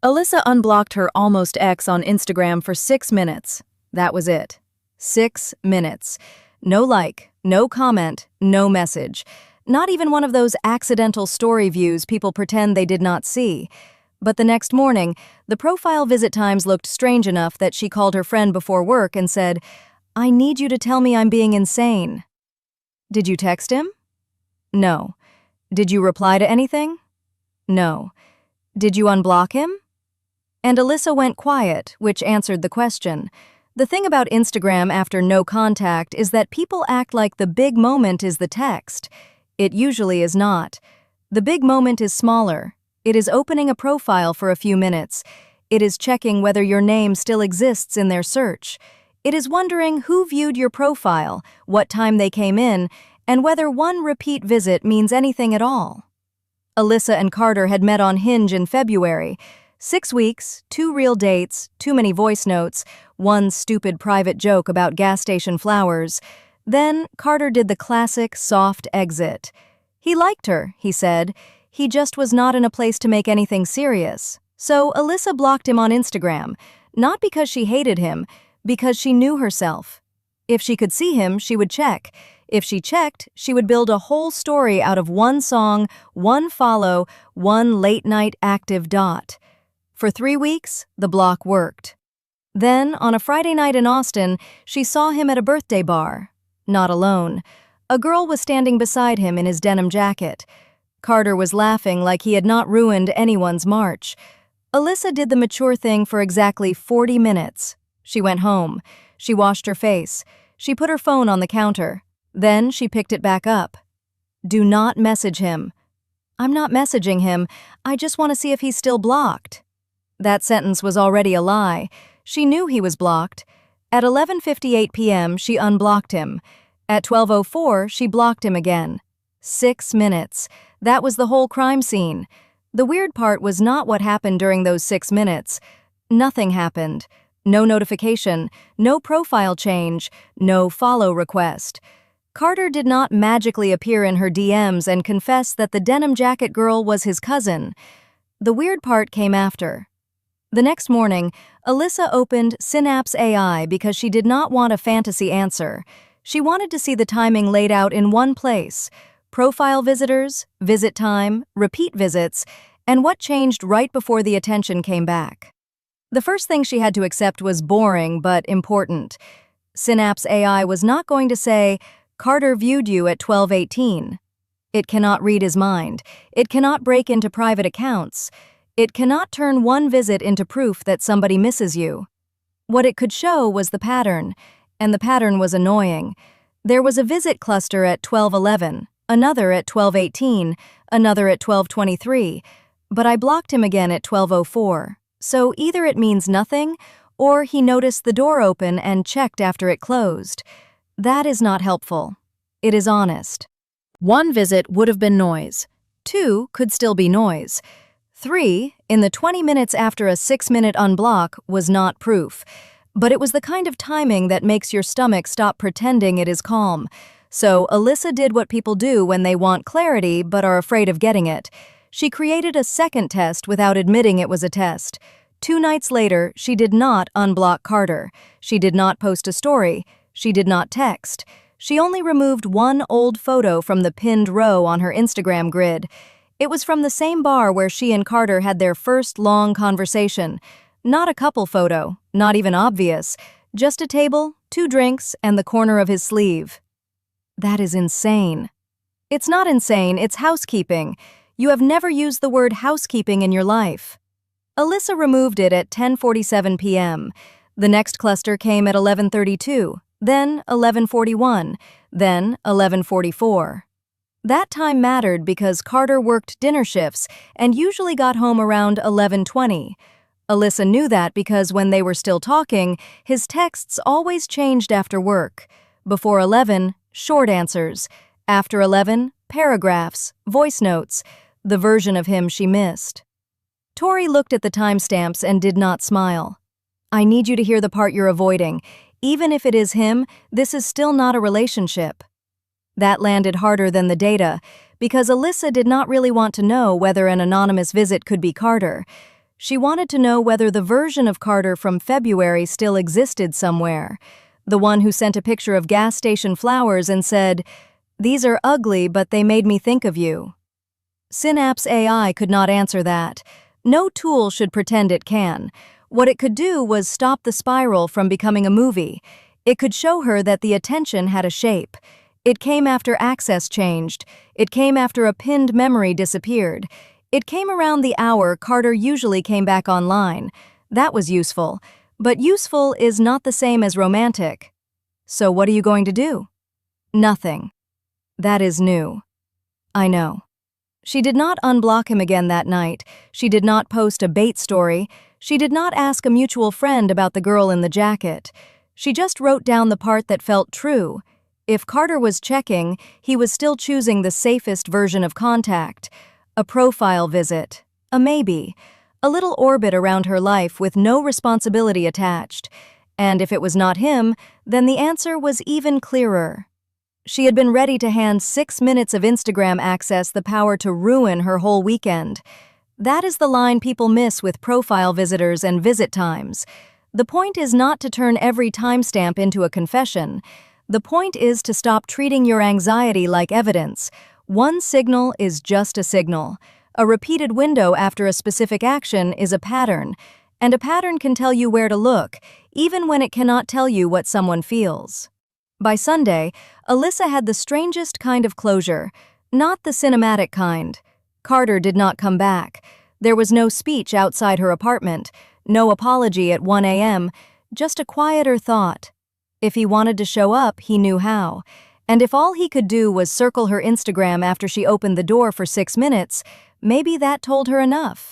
Alyssa unblocked her almost ex on Instagram for 6 minutes. That was it. 6 minutes. No like, no comment, no message. Not even one of those accidental story views people pretend they did not see. But the next morning, the profile visit times looked strange enough that she called her friend before work and said, "I need you to tell me I'm being insane." Did you text him? No. Did you reply to anything? No. Did you unblock him? And Alyssa went quiet, which answered the question. The thing about Instagram after no contact is that people act like the big moment is the text. It usually is not. The big moment is smaller. It is opening a profile for a few minutes. It is checking whether your name still exists in their search. It is wondering who viewed your profile, what time they came in, and whether one repeat visit means anything at all. Alyssa and Carter had met on Hinge in February. 6 weeks, 2 real dates, too many voice notes, one stupid private joke about gas station flowers. Then Carter did the classic soft exit. He liked her, he said. He just was not in a place to make anything serious. So Alyssa blocked him on Instagram, not because she hated him, because she knew herself. If she could see him, she would check. If she checked, she would build a whole story out of one song, one follow, one late-night active dot. For 3 weeks, the block worked. Then, on a Friday night in Austin, she saw him at a birthday bar. Not alone. A girl was standing beside him in his denim jacket. Carter was laughing like he had not ruined anyone's march. Alyssa did the mature thing for exactly 40 minutes. She went home. She washed her face. She put her phone on the counter. Then she picked it back up. "Do not message him." "I'm not messaging him. I just want to see if he's still blocked." That sentence was already a lie. She knew he was blocked. At 11:58 p.m., she unblocked him. At 12:04, she blocked him again. 6 minutes. That was the whole crime scene. The weird part was not what happened during those 6 minutes. Nothing happened. No notification, no profile change, no follow request. Carter did not magically appear in her DMs and confess that the denim jacket girl was his cousin. The weird part came after. The next morning, Alyssa opened Synapse AI because she did not want a fantasy answer. She wanted to see the timing laid out in one place: profile visitors, visit time, repeat visits, and what changed right before the attention came back. The first thing she had to accept was boring but important. Synapse AI was not going to say, "Carter viewed you at 12:18. It cannot read his mind. It cannot break into private accounts. It cannot turn one visit into proof that somebody misses you. What it could show was the pattern, and the pattern was annoying. There was a visit cluster at 12:11, another at 12:18, another at 12:23, but I blocked him again at 12:04. So either it means nothing, or he noticed the door open and checked after it closed. That is not helpful. It is honest. 1 visit would have been noise. 2 could still be noise. 3, in the 20 minutes after a 6-minute unblock, was not proof. But it was the kind of timing that makes your stomach stop pretending it is calm. So Alyssa did what people do when they want clarity but are afraid of getting it. She created a second test without admitting it was a test. 2 nights later, she did not unblock Carter. She did not post a story. She did not text. She only removed one old photo from the pinned row on her Instagram grid. It was from the same bar where she and Carter had their first long conversation. Not a couple photo, not even obvious. Just a table, 2 drinks, and the corner of his sleeve. That is insane. It's not insane, it's housekeeping. You have never used the word housekeeping in your life. Alyssa removed it at 10:47 p.m. The next cluster came at 11:32, then 11:41, then 11:44. That time mattered because Carter worked dinner shifts and usually got home around 11:20. Alyssa knew that because when they were still talking, his texts always changed after work. Before 11, short answers. After 11, paragraphs, voice notes, the version of him she missed. Tori looked at the timestamps and did not smile. "I need you to hear the part you're avoiding. Even if it is him, this is still not a relationship." That landed harder than the data, because Alyssa did not really want to know whether an anonymous visit could be Carter. She wanted to know whether the version of Carter from February still existed somewhere. The one who sent a picture of gas station flowers and said, "These are ugly, but they made me think of you." Synapse AI could not answer that. No tool should pretend it can. What it could do was stop the spiral from becoming a movie. It could show her that the attention had a shape. It came after access changed. It came after a pinned memory disappeared. It came around the hour Carter usually came back online. That was useful. But useful is not the same as romantic. So what are you going to do? Nothing. That is new. I know. She did not unblock him again that night. She did not post a bait story. She did not ask a mutual friend about the girl in the jacket. She just wrote down the part that felt true. If Carter was checking, he was still choosing the safest version of contact. A profile visit. A maybe. A little orbit around her life with no responsibility attached. And if it was not him, then the answer was even clearer. She had been ready to hand 6 minutes of Instagram access the power to ruin her whole weekend. That is the line people miss with profile visitors and visit times. The point is not to turn every timestamp into a confession. The point is to stop treating your anxiety like evidence. One signal is just a signal. A repeated window after a specific action is a pattern, and a pattern can tell you where to look, even when it cannot tell you what someone feels. By Sunday, Alyssa had the strangest kind of closure, not the cinematic kind. Carter did not come back. There was no speech outside her apartment, no apology at 1 a.m., just a quieter thought. If he wanted to show up, he knew how. And if all he could do was circle her Instagram after she opened the door for 6 minutes, maybe that told her enough.